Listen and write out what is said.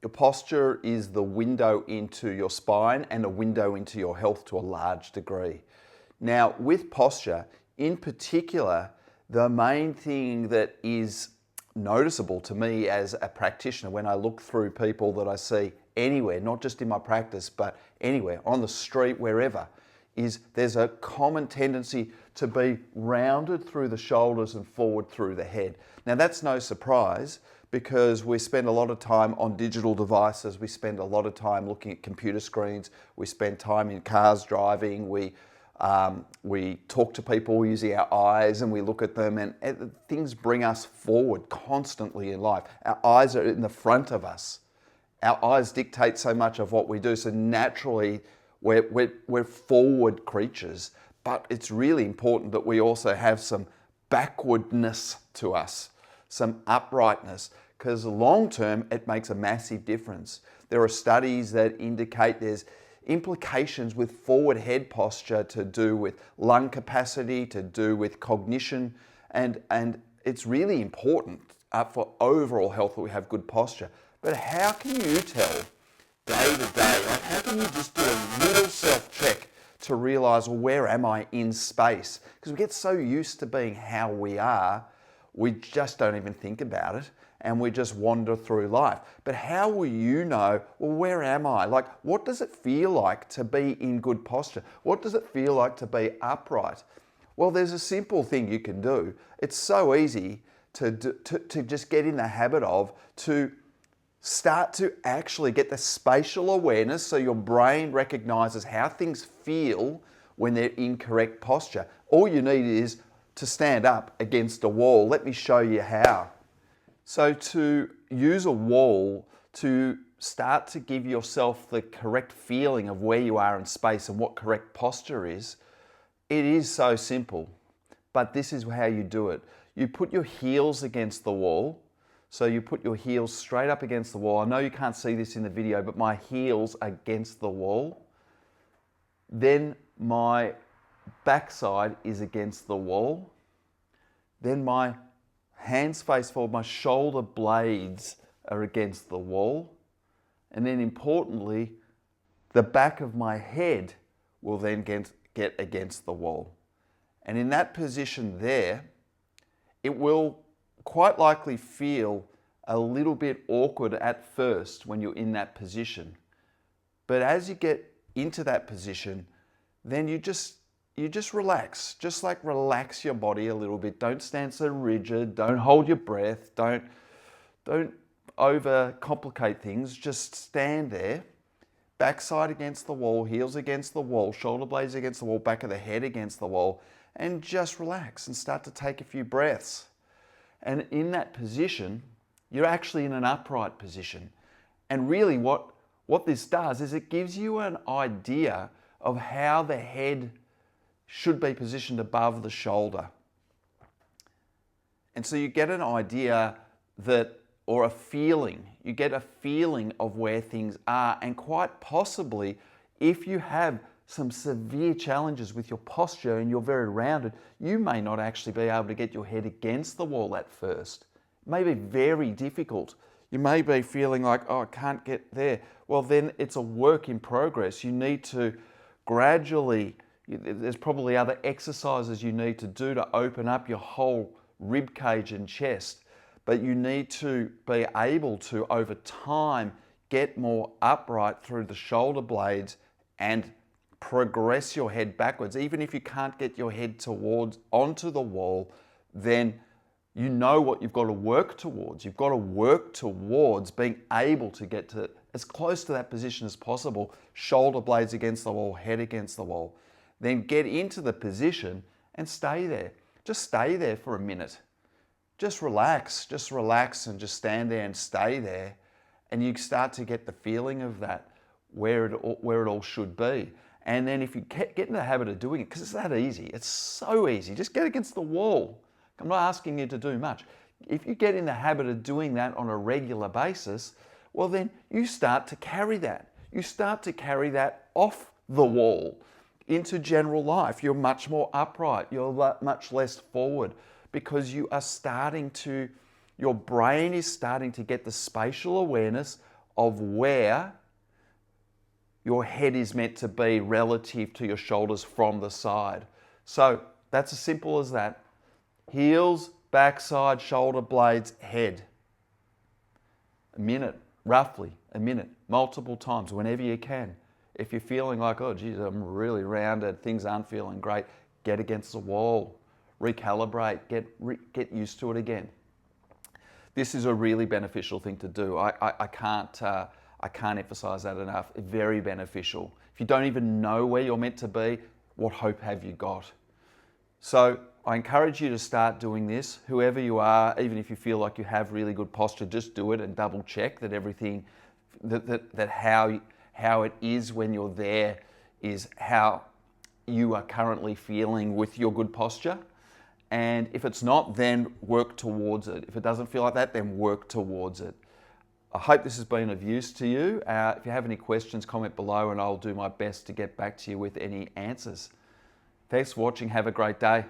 Your posture is the window into your spine and a window into your health to a large degree. Now, with posture, in particular, the main thing that is noticeable to me as a practitioner when I look through people that I see anywhere, not just in my practice, but anywhere, on the street, wherever, is there's a common tendency to be rounded through the shoulders and forward through the head. Now, that's no surprise because we spend a lot of time on digital devices, we spend a lot of time looking at computer screens, we spend time in cars driving, we talk to people using our eyes and we look at them, and things bring us forward constantly in life. Our eyes are in the front of us. Our eyes dictate so much of what we do, so naturally we're forward creatures, but it's really important that we also have some backwardness to us, some uprightness, because long term it makes a massive difference. There are studies that indicate there's implications with forward head posture to do with lung capacity, to do with cognition, and it's really important for overall health that we have good posture. But how can you tell day to day, like how can you just do a little self-check to realize, well, where am I in space? Because we get so used to being how we are, we just don't even think about it and we just wander through life. But how will you know, well, where am I? Like, what does it feel like to be in good posture? What does it feel like to be upright? Well, there's a simple thing you can do. It's so easy to just get in the habit of, to start to actually get the spatial awareness so your brain recognizes how things feel when they're in correct posture. All you need is to stand up against a wall. Let me show you how. So to use a wall to start to give yourself the correct feeling of where you are in space and what correct posture is, it is so simple, but this is how you do it. You put your heels against the wall. So you put your heels straight up against the wall. I know you can't see this in the video, but my heels against the wall. Then my backside is against the wall. Then my hands face forward, my shoulder blades are against the wall. And then importantly, the back of my head will then get against the wall. And in that position there, it will quite likely feel a little bit awkward at first when you're in that position. But as you get into that position, then you just relax. Just like relax your body a little bit. Don't stand so rigid. Don't hold your breath. Don't overcomplicate things. Just stand there, backside against the wall, heels against the wall, shoulder blades against the wall, back of the head against the wall, and just relax and start to take a few breaths. And in that position, you're actually in an upright position. And really what this does is it gives you an idea of how the head should be positioned above the shoulder. And so you get an idea that, or a feeling, you get a feeling of where things are, and quite possibly if you have some severe challenges with your posture and you're very rounded, you may not actually be able to get your head against the wall at first. It may be very difficult. You may be feeling like, oh, I can't get there. Well, then it's a work in progress. You need to gradually, there's probably other exercises you need to do to open up your whole rib cage and chest, but you need to be able to, over time, get more upright through the shoulder blades and progress your head backwards. Even if you can't get your head onto the wall, then you know what you've got to work towards. You've got to work towards being able to get to as close to that position as possible, shoulder blades against the wall, head against the wall. Then get into the position and stay there. Just stay there for a minute. Just relax and just stand there and stay there. And you start to get the feeling of that, where it all should be. And then if you get in the habit of doing it, because it's that easy, it's so easy, just get against the wall. I'm not asking you to do much. If you get in the habit of doing that on a regular basis, well then you start to carry that. You start to carry that off the wall into general life. You're much more upright, you're much less forward, because you are starting to, your brain is starting to get the spatial awareness of where your head is meant to be relative to your shoulders from the side. So that's as simple as that. Heels, backside, shoulder blades, head. A minute, roughly a minute, multiple times, whenever you can. If you're feeling like, oh geez, I'm really rounded, things aren't feeling great, get against the wall, recalibrate, get used to it again. This is a really beneficial thing to do. I can't emphasize that enough. Very beneficial. If you don't even know where you're meant to be, what hope have you got? So I encourage you to start doing this. Whoever you are, even if you feel like you have really good posture, just do it and double check that everything, that how it is when you're there is how you are currently feeling with your good posture. And if it's not, then work towards it. If it doesn't feel like that, then work towards it. I hope this has been of use to you. If you have any questions, comment below and I'll do my best to get back to you with any answers. Thanks for watching. Have a great day.